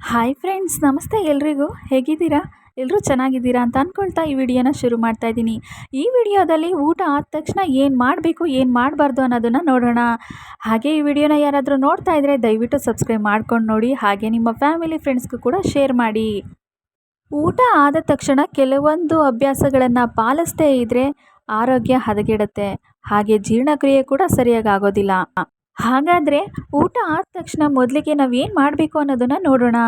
Hi friends, ನಮಸ್ತೆ ಎಲ್ರಿಗೂ. ಹೇಗಿದ್ದೀರಾ? ಎಲ್ಲರೂ ಚೆನ್ನಾಗಿದ್ದೀರಾ ಅಂತ ಅಂದ್ಕೊಳ್ತಾ ಈ ವಿಡಿಯೋನ ಶುರು ಮಾಡ್ತಾ ಇದ್ದೀನಿ. ಈ ವಿಡಿಯೋದಲ್ಲಿ ಊಟ ಆದ ತಕ್ಷಣ ಏನು ಮಾಡಬೇಕು, ಏನು ಮಾಡಬಾರ್ದು ಅನ್ನೋದನ್ನು ನೋಡೋಣ. ಹಾಗೆ ಈ ವಿಡಿಯೋನ ಯಾರಾದರೂ ನೋಡ್ತಾ ಇದ್ದರೆ ದಯವಿಟ್ಟು ಸಬ್ಸ್ಕ್ರೈಬ್ ಮಾಡ್ಕೊಂಡು ನೋಡಿ. ಹಾಗೆ ನಿಮ್ಮ ಫ್ಯಾಮಿಲಿ ಫ್ರೆಂಡ್ಸ್ಗೂ ಕೂಡ ಶೇರ್ ಮಾಡಿ. ಊಟ ಆದ ತಕ್ಷಣ ಕೆಲವೊಂದು ಅಭ್ಯಾಸಗಳನ್ನು ಪಾಲಿಸದೇ ಇದ್ದರೆ ಆರೋಗ್ಯ ಹದಗೆಡುತ್ತೆ. ಹಾಗೆ ಜೀರ್ಣಕ್ರಿಯೆ ಕೂಡ ಸರಿಯಾಗಿ ಆಗೋದಿಲ್ಲ. ಹಾಗಾದರೆ ಊಟ ಆದ ತಕ್ಷಣ ಮೊದಲಿಗೆ ನಾವು ಏನು ಮಾಡಬೇಕು ಅನ್ನೋದನ್ನು ನೋಡೋಣ.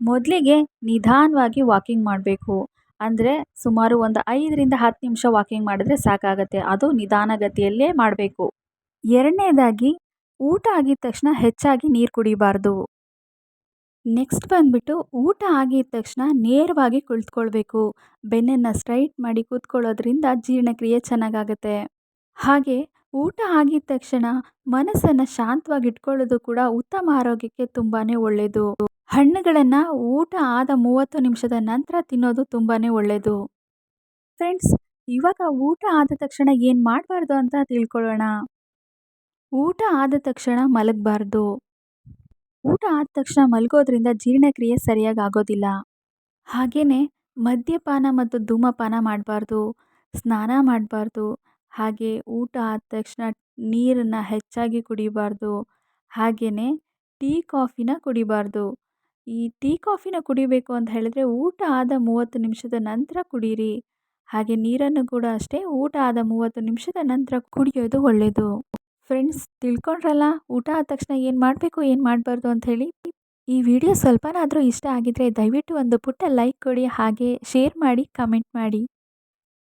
ಮೊದಲಿಗೆ ನಿಧಾನವಾಗಿ ವಾಕಿಂಗ್ ಮಾಡಬೇಕು. ಅಂದರೆ ಸುಮಾರು ಒಂದು 5ರಿಂದ 10 ನಿಮಿಷ ವಾಕಿಂಗ್ ಮಾಡಿದ್ರೆ ಸಾಕಾಗತ್ತೆ. ಅದು ನಿಧಾನಗತಿಯಲ್ಲೇ ಮಾಡಬೇಕು. ಎರಡನೇದಾಗಿ, ಊಟ ಆಗಿದ ತಕ್ಷಣ ಹೆಚ್ಚಾಗಿ ನೀರು ಕುಡಿಬಾರ್ದು. ನೆಕ್ಸ್ಟ್ ಬಂದ್ಬಿಟ್ಟು, ಊಟ ಆಗಿದ ತಕ್ಷಣ ನೇರವಾಗಿ ಕುಳಿತುಕೊಳ್ಬೇಕು. ಬೆನ್ನನ್ನು ಸ್ಟ್ರೈಟ್ ಮಾಡಿ ಕೂತ್ಕೊಳ್ಳೋದ್ರಿಂದ ಜೀರ್ಣಕ್ರಿಯೆ ಚೆನ್ನಾಗಾಗುತ್ತೆ. ಹಾಗೆ ಊಟ ಆಗಿದ ತಕ್ಷಣ ಮನಸ್ಸನ್ನು ಶಾಂತವಾಗಿ ಇಟ್ಕೊಳ್ಳೋದು ಕೂಡ ಉತ್ತಮ ಆರೋಗ್ಯಕ್ಕೆ ತುಂಬಾ ಒಳ್ಳೆಯದು. ಹಣ್ಣುಗಳನ್ನು ಊಟ ಆದ 30 ನಿಮಿಷದ ನಂತರ ತಿನ್ನೋದು ತುಂಬಾ ಒಳ್ಳೆಯದು. ಫ್ರೆಂಡ್ಸ್, ಇವಾಗ ಊಟ ಆದ ತಕ್ಷಣ ಏನು ಮಾಡಬಾರ್ದು ಅಂತ ತಿಳ್ಕೊಳ್ಳೋಣ. ಊಟ ಆದ ತಕ್ಷಣ ಮಲಗಬಾರ್ದು. ಊಟ ಆದ ತಕ್ಷಣ ಮಲಗೋದ್ರಿಂದ ಜೀರ್ಣಕ್ರಿಯೆ ಸರಿಯಾಗಿ ಆಗೋದಿಲ್ಲ. ಹಾಗೆಯೇ ಮದ್ಯಪಾನ ಮತ್ತು ಧೂಮಪಾನ ಮಾಡಬಾರ್ದು. ಸ್ನಾನ ಮಾಡಬಾರ್ದು. ಹಾಗೆ ಊಟ ಆದ ತಕ್ಷಣ ನೀರನ್ನು ಹೆಚ್ಚಾಗಿ ಕುಡಿಬಾರ್ದು. ಹಾಗೆಯೇ ಟೀ ಕಾಫಿನ ಕುಡಿಬಾರ್ದು. ಈ ಟೀ ಕಾಫಿನ ಕುಡಿಬೇಕು ಅಂತ ಹೇಳಿದ್ರೆ ಊಟ ಆದ 30 ನಿಮಿಷದ ನಂತರ ಕುಡೀರಿ. ಹಾಗೆ ನೀರನ್ನು ಕೂಡ ಅಷ್ಟೇ ಊಟ ಆದ 30 ನಿಮಿಷದ ನಂತರ ಕುಡಿಯೋದು ಒಳ್ಳೆಯದು. ಫ್ರೆಂಡ್ಸ್, ತಿಳ್ಕೊಂಡ್ರಲ್ಲ ಊಟ ಆದ ತಕ್ಷಣ ಏನು ಮಾಡಬೇಕು, ಏನು ಮಾಡಬಾರ್ದು ಅಂಥೇಳಿ. ಈ ವಿಡಿಯೋ ಸ್ವಲ್ಪನಾದರೂ ಇಷ್ಟ ಆಗಿದ್ರೆ ದಯವಿಟ್ಟು ಒಂದು ಪುಟ್ಟ ಲೈಕ್ ಕೊಡಿ. ಹಾಗೆ ಶೇರ್ ಮಾಡಿ, ಕಮೆಂಟ್ ಮಾಡಿ.